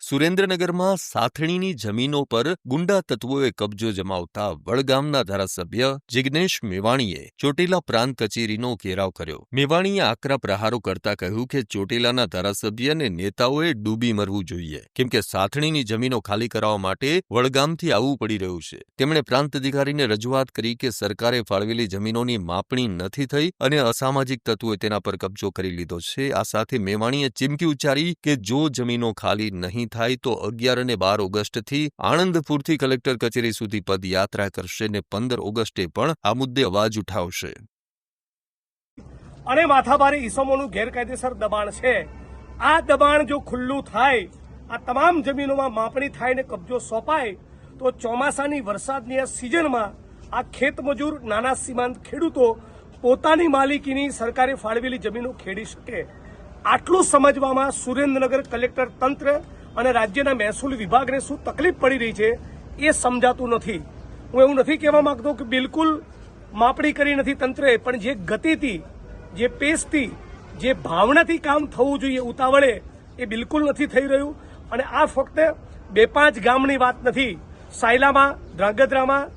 સુરેન્દ્રનગરમાં સાથણીની જમીનો પર ગુંડા તત્વોએ કબજો જમાવતા વડગામના ધારાસભ્ય જિગ્નેશ મેવાણીએ ચોટીલા પ્રાંત કચેરીનો ઘેરાવ કર્યો. મેવાણીએ આકરા પ્રહારો કરતા કહ્યું કે ચોટીલાના ધારાસભ્ય અને નેતાઓએ ડૂબી મરવું જોઈએ, કેમ કે સાથણીની જમીનો ખાલી કરાવવા માટે વડગામથી આવવું પડી રહ્યું છે. તેમણે પ્રાંત અધિકારીને રજૂઆત કરી કે સરકારે ફાળવેલી જમીનોની માપણી નથી થઈ અને અસામાજિક તત્વોએ તેના પર કબજો કરી લીધો છે. આ સાથે મેવાણીએ ચીમકી ઉચ્ચારી કે જો જમીનો ખાલી નહીં થાય તો 11 અને 12 ઓગસ્ટથી આણંદપુરથી કલેક્ટર કચેરી સુધી પદયાત્રા કરશે અને 15 ઓગસ્ટે પણ આ મુદ્દે અવાજ ઉઠાવશે. અને માથાભારે ઈસમોનું ગેરકાયદેસર દબાણ છે. આ દબાણ જો ખુલ્લું થાય, આ તમામ જમીનોમાં માપણી થાય ને કબજો સોંપાય તો ચોમાસાની વરસાદની આ સિઝનમાં આ ખેતમજૂર નાના સીમાંત ખેડૂતો પોતાની માલિકીની સરકારે ફાળવેલી જમીનો ખેડી શકે. આટલું સમજવામાં સુરેન્દ્રનગર કલેક્ટર તંત્ર અને રાજ્યના મહેસૂલ વિભાગને શું તકલીફ પડી રહી છે એ સમજાતું નથી. હું એવું નથી કહેવા માંગતો કે બિલકુલ માપણી કરી નથી તંત્રએ, પણ જે ગતિથી, જે પેસથી, જે ભાવનાથી કામ થવું જોઈએ ઉતાવળે, એ બિલકુલ નથી થઈ રહ્યું. અને આ ફક્ત 2-5 ગામની વાત નથી. સાયલામાં, ધ્રાંગધ્રામાં,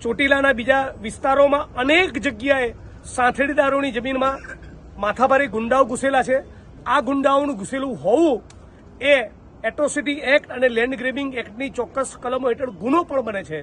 ચોટીલાના બીજા વિસ્તારોમાં અનેક જગ્યાએ સાથણીદારોની જમીનમાં માથાભારે ગુંડાઓ ઘૂસેલા છે. આ ગુંડાઓનું ઘૂસેલું હોવું એ એટ્રોસિટી એક્ટ અને લેન્ડ ગ્રેબિંગ એક્ટની ચોક્કસ કલમો હેઠળ ગુનો પણ બને છે.